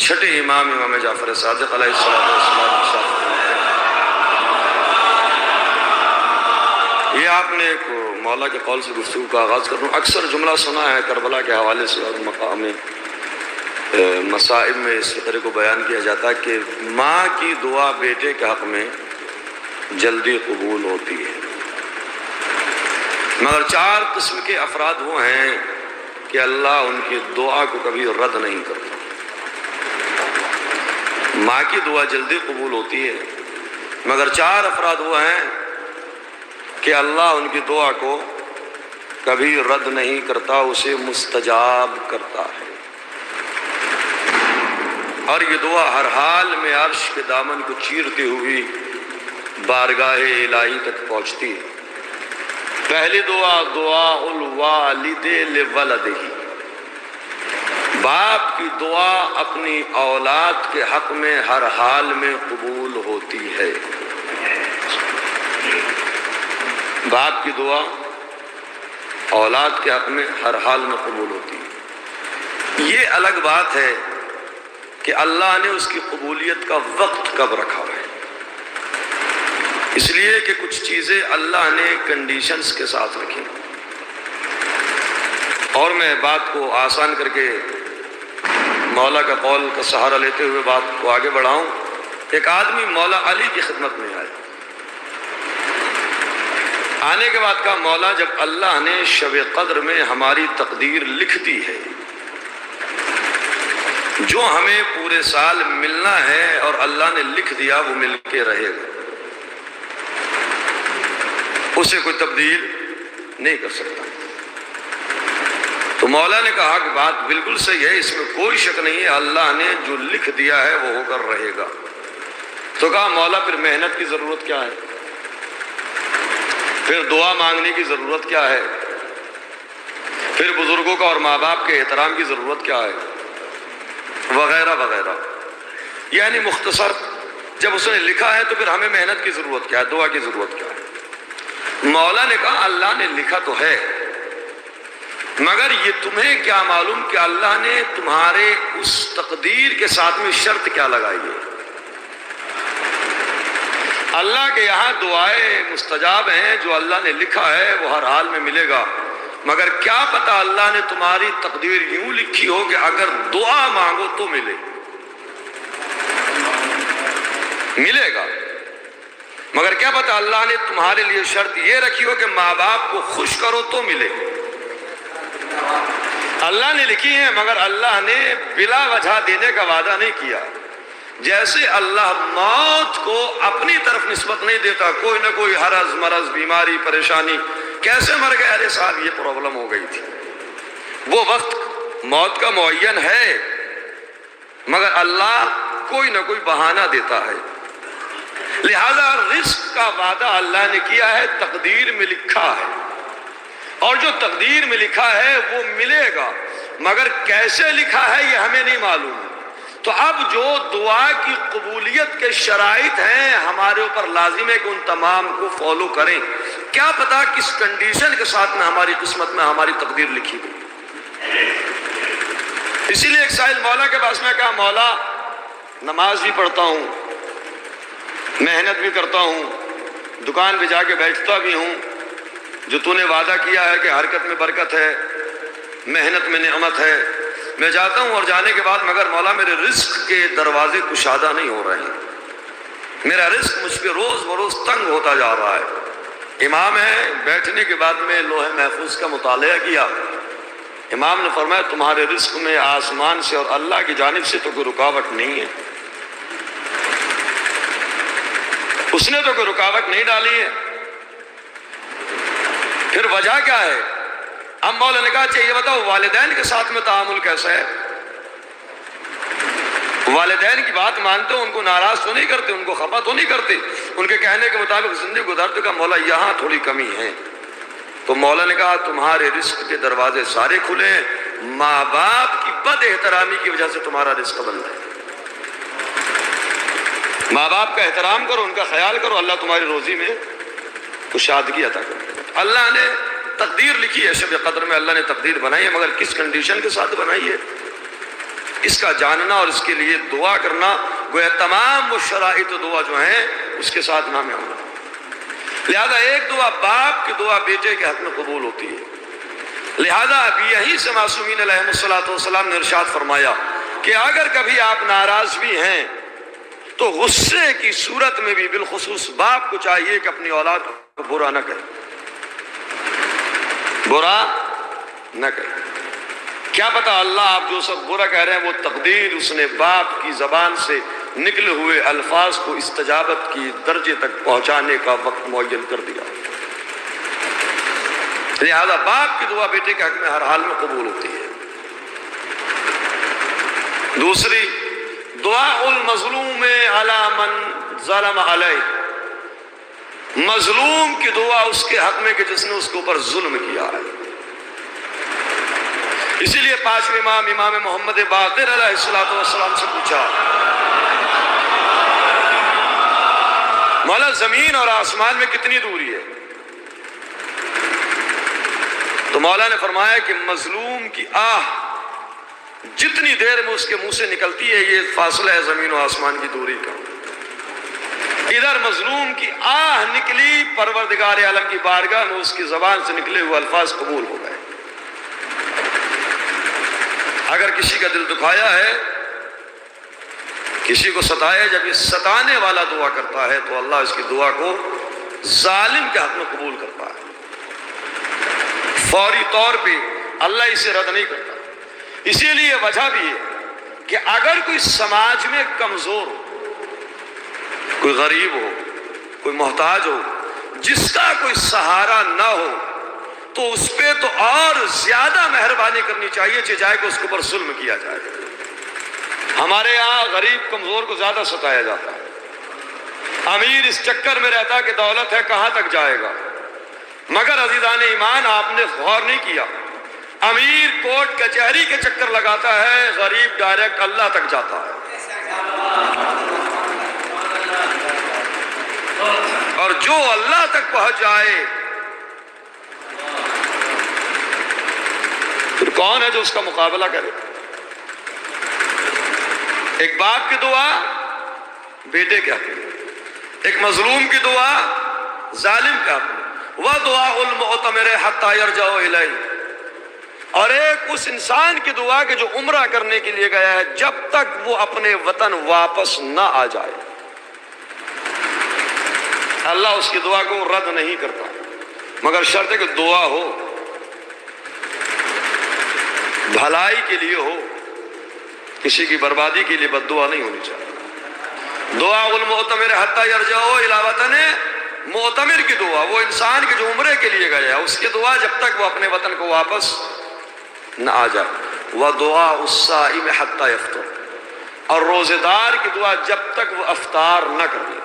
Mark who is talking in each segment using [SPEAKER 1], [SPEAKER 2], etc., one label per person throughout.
[SPEAKER 1] چھٹے امام جعفر صادق علیہ السلام کی شان۔ یہ آپ نے ایک مولا کے قول سے گفتگو کا آغاز کروں۔ اکثر جملہ سنا ہے کربلا کے حوالے سے اور مقام مصائب میں اس فقرے کو بیان کیا جاتا ہے کہ ماں کی دعا بیٹے کے حق میں جلدی قبول ہوتی ہے، مگر 4 قسم کے افراد وہ ہیں کہ اللہ ان کی دعا کو کبھی رد نہیں کرتا۔ ماں کی دعا جلدی قبول ہوتی ہے، مگر 4 افراد وہ ہیں کہ اللہ ان کی دعا کو کبھی رد نہیں کرتا، اسے مستجاب کرتا ہے، اور یہ دعا ہر حال میں عرش کے دامن کو چیرتی ہوئی بارگاہ الہی تک پہنچتی ہے۔ پہلی دعا دعا الوالد لولدہ، باپ کی دعا اپنی اولاد کے حق میں ہر حال میں قبول ہوتی ہے۔ باپ کی دعا اولاد کے حق میں ہر حال میں قبول ہوتی ہے۔ یہ الگ بات ہے کہ اللہ نے اس کی قبولیت کا وقت کب رکھا ہے، اس لیے کہ کچھ چیزیں اللہ نے کنڈیشنز کے ساتھ رکھی۔ اور میں بات کو آسان کر کے مولا کا قول کا سہارا لیتے ہوئے بات کو آگے بڑھاؤں۔ ایک آدمی مولا علی کی خدمت میں آئے، آنے کے بعد کہا مولا جب اللہ نے شب قدر میں ہماری تقدیر لکھ دی ہے، جو ہمیں پورے سال ملنا ہے اور اللہ نے لکھ دیا وہ مل کے رہے گا، اسے کوئی تبدیل نہیں کر سکتا۔ تو مولا نے کہا کہ بات بالکل صحیح ہے، اس میں کوئی شک نہیں ہے، اللہ نے جو لکھ دیا ہے وہ ہو کر رہے گا۔ تو کہا مولا پھر محنت کی ضرورت کیا ہے، پھر دعا مانگنے کی ضرورت کیا ہے، پھر بزرگوں کا اور ماں باپ کے احترام کی ضرورت کیا ہے، وغیرہ وغیرہ۔ یعنی مختصر جب اس نے لکھا ہے تو پھر ہمیں محنت کی ضرورت کیا ہے، دعا کی ضرورت کیا ہے۔ مولا نے کہا اللہ نے لکھا تو ہے، مگر یہ تمہیں کیا معلوم کہ اللہ نے تمہارے اس تقدیر کے ساتھ میں شرط کیا لگائی ہے۔ اللہ کے یہاں دعائیں مستجاب ہیں، جو اللہ نے لکھا ہے وہ ہر حال میں ملے گا، مگر کیا پتہ اللہ نے تمہاری تقدیر یوں لکھی ہو کہ اگر دعا مانگو تو ملے گا، مگر کیا پتہ اللہ نے تمہارے لیے شرط یہ رکھی ہو کہ ماں باپ کو خوش کرو تو ملے۔ اللہ نے لکھی ہے مگر اللہ نے بلا وجہ دینے کا وعدہ نہیں کیا۔ جیسے اللہ موت کو اپنی طرف نسبت نہیں دیتا، کوئی نہ کوئی حرض مرض بیماری پریشانی، کیسے مر گئے، ارے صاحب یہ پرابلم ہو گئی تھی، وہ وقت موت کا معین ہے، مگر اللہ کوئی نہ کوئی بہانہ دیتا ہے۔ لہذا رزق کا وعدہ اللہ نے کیا ہے، تقدیر میں لکھا ہے، اور جو تقدیر میں لکھا ہے وہ ملے گا، مگر کیسے لکھا ہے یہ ہمیں نہیں معلوم۔ تو اب جو دعا کی قبولیت کے شرائط ہیں ہمارے اوپر لازم ہے کہ ان تمام کو فالو کریں۔ کیا پتہ کس کنڈیشن کے ساتھ میں ہماری قسمت میں ہماری تقدیر لکھی گئی۔ اسی لیے ایک سائل مولا کے پاس میں کہا مولا نماز بھی پڑھتا ہوں، محنت بھی کرتا ہوں، دکان پہ جا کے بیٹھتا بھی ہوں، جو تو نے وعدہ کیا ہے کہ حرکت میں برکت ہے، محنت میں نعمت ہے، میں جاتا ہوں اور جانے کے بعد مگر مولا میرے رزق کے دروازے کشادہ نہیں ہو رہے ہیں، میرا رزق مجھ پہ روز بروز تنگ ہوتا جا رہا ہے۔ امام ہے، بیٹھنے کے بعد میں لوح محفوظ کا مطالعہ کیا، امام نے فرمایا تمہارے رزق میں آسمان سے اور اللہ کی جانب سے تو کوئی رکاوٹ نہیں ہے، اس نے تو کوئی رکاوٹ نہیں ڈالی ہے، پھر وجہ کیا ہے؟ اب مولا نے کہا اچھا یہ بتاؤ والدین کے ساتھ میں تعامل کیسا ہے؟ والدین کی بات مانتے ہو، ان کو ناراض تو نہیں کرتے، ان کو خفا تو نہیں کرتے، ان کے کہنے کے مطابق زندگی گزارتے؟ کا مولا یہاں تھوڑی کمی ہے۔ تو مولا نے کہا تمہارے رزق کے دروازے سارے کھلے ہیں، ماں باپ کی بد احترامی کی وجہ سے تمہارا رزق بند ہے۔ ماں باپ کا احترام کرو، ان کا خیال کرو، اللہ تمہاری روزی میں کشادگی عطا کرے۔ اللہ نے تقدیر لکھی ہے، شب قدر میں اللہ نے تقدیر بنائی ہے، مگر کس کنڈیشن کے ساتھ بنائی ہے؟ اس کا جاننا اور اس کے لیے دعا کرنا، گویا تمام وہ شرائط دعا جو ہیں اس کے ساتھ نام ہونا۔ لہذا ایک دعا باپ کی دعا بیٹے کے حق میں قبول ہوتی ہے۔ لہذا اب یہیں سے معصومین علیہ السلام نے ارشاد فرمایا کہ اگر کبھی آپ ناراض بھی ہیں تو غصے کی صورت میں بھی بالخصوص باپ کو چاہیے کہ اپنی اولاد کو برا نہ کرے، برا نہ کرے۔ کیا پتا اللہ آپ جو سب برا کہہ رہے ہیں وہ تقدیر اس نے باپ کی زبان سے نکلے ہوئے الفاظ کو استجابت کی درجے تک پہنچانے کا وقت معین کر دیا۔ لہذا باپ کی دعا بیٹے کے حق میں ہر حال میں قبول ہوتی ہے۔ دوسری، دعا المظلوم علی من ظلم علیہ، مظلوم کی دعا اس کے حق میں کہ جس نے اس کے اوپر ظلم کیا ہے۔ اسی لیے پانچویں امام محمد باقر علیہ السلام سے پوچھا، مولا زمین اور آسمان میں کتنی دوری ہے؟ تو مولا نے فرمایا کہ مظلوم کی آہ جتنی دیر میں اس کے منہ سے نکلتی ہے یہ فاصلہ ہے زمین و آسمان کی دوری کا۔ ادھر مظلوم کی آہ نکلی، پروردگار عالم کی بارگاہ میں اس کی زبان سے نکلے ہوئے الفاظ قبول ہو گئے۔ اگر کسی کا دل دکھایا ہے، کسی کو ستایا، جب یہ ستانے والا دعا کرتا ہے تو اللہ اس کی دعا کو ظالم کے حق میں قبول کرتا ہے، فوری طور پہ اللہ اسے رد نہیں کرتا۔ اسی لیے وجہ بھی ہے کہ اگر کوئی سماج میں کمزور ہو، کوئی غریب ہو، کوئی محتاج ہو، جس کا کوئی سہارا نہ ہو، تو اس پہ تو اور زیادہ مہربانی کرنی چاہیے، چاہے کہ اس کے اوپر ظلم کیا جائے۔ ہمارے یہاں غریب کمزور کو زیادہ ستایا جاتا ہے، امیر اس چکر میں رہتا ہے کہ دولت ہے کہاں تک جائے گا۔ مگر عزیزان ایمان، آپ نے غور نہیں کیا، امیر کوٹ کچہری کے چکر لگاتا ہے، غریب ڈائریکٹ اللہ تک جاتا ہے۔ اور جو اللہ تک پہنچ جائے پھر کون ہے جو اس کا مقابلہ کرے؟ ایک باپ کی دعا بیٹے کے حق میں، ایک مظلوم کی دعا ظالم کے حق میں، وَدُعَاءُ الْمُعْتَمِرِ حَتَّى يَرْجَعُ إِلَيْهِ، اور ایک اس انسان کی دعا کہ جو عمرہ کرنے کے لیے گیا ہے جب تک وہ اپنے وطن واپس نہ آ جائے، اللہ اس کی دعا کو رد نہیں کرتا، مگر شرط ہے کہ دعا ہو، بھلائی کے لیے ہو، کسی کی بربادی کے لیے بد دعا نہیں ہونی چاہیے۔ دعا المعتمر حتی یرجع الی وطنہ، معتمر کی دعا، وہ انسان کے جو عمرے کے لیے گیا ہے اس کی دعا جب تک وہ اپنے وطن کو واپس نہ آ جائے۔ وَدُعَاءُ الصَّائِمِ حَتَّى يَفْطِرَ، اور روزے دار کی دعا جب تک وہ افطار نہ کر لے۔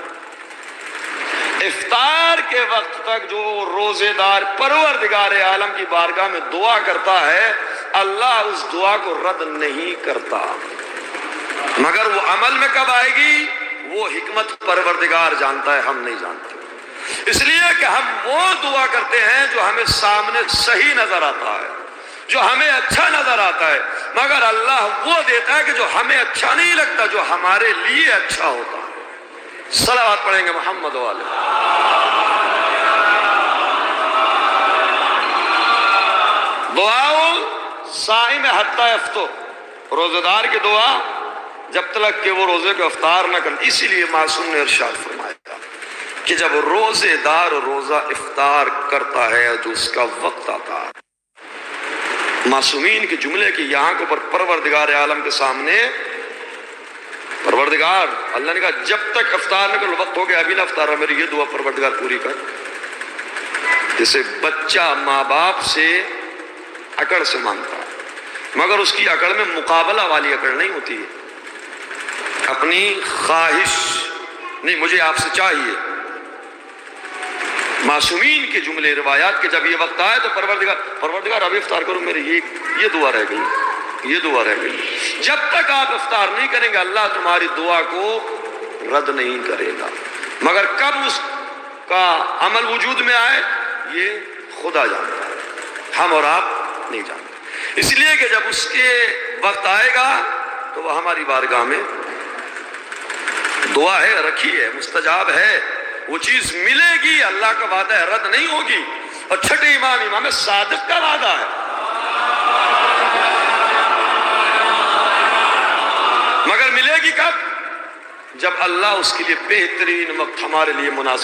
[SPEAKER 1] افطار کے وقت تک جو روزے دار پروردگار عالم کی بارگاہ میں دعا کرتا ہے اللہ اس دعا کو رد نہیں کرتا، مگر وہ عمل میں کب آئے گی وہ حکمت پروردگار جانتا ہے، ہم نہیں جانتے۔ اس لیے کہ ہم وہ دعا کرتے ہیں جو ہمیں سامنے صحیح نظر آتا ہے، جو ہمیں اچھا نظر آتا ہے، مگر اللہ وہ دیتا ہے کہ جو ہمیں اچھا نہیں لگتا، جو ہمارے لیے اچھا ہوتا ہے۔ صلوات پڑھیں گے محمد والے۔ دعا صائم حتی یفطر، روزہ دار کی دعا جب تک کہ وہ روزے کو افطار نہ کرے۔ اسی لیے معصوم نے ارشاد فرمایا کہ جب روزے دار روزہ افطار کرتا ہے جو اس کا وقت آتا ہے، معصومین کے جملے کی یہاں کے اوپر پروردگار عالم کے سامنے پروردگار اللہ نے کہا جب تک افطار نہ کرو، وقت ہو گیا ابھی نہ افطار ہو، میری یہ دعا پروردگار پوری کر۔ جیسے بچہ ماں باپ سے اکڑ سے مانگتا ہے، مگر اس کی اکڑ میں مقابلہ والی اکڑ نہیں ہوتی ہے، اپنی خواہش نہیں، مجھے آپ سے چاہیے۔ معصومین کے جملے روایات کے جب یہ وقت آئے تو پروردگار ابھی افطار کرو، میری یہ دعا رہ گئی، یہ دعا رہ گئی۔ جب تک آپ افطار نہیں کریں گے اللہ تمہاری دعا کو رد نہیں کرے گا، مگر کب اس کا عمل وجود میں آئے یہ خدا جانتا ہے، ہم اور آپ نہیں جانتے۔ اس لیے کہ جب اس کے وقت آئے گا تو وہ ہماری بارگاہ میں دعا ہے، رکھی ہے، مستجاب ہے، وہ چیز ملے گی، اللہ کا وعدہ ہے، رد نہیں ہوگی۔ اور چھٹے امام صادق کا وعدہ ہے، مگر ملے گی کب؟ جب اللہ اس کے لیے بہترین وقت ہمارے لیے مناسب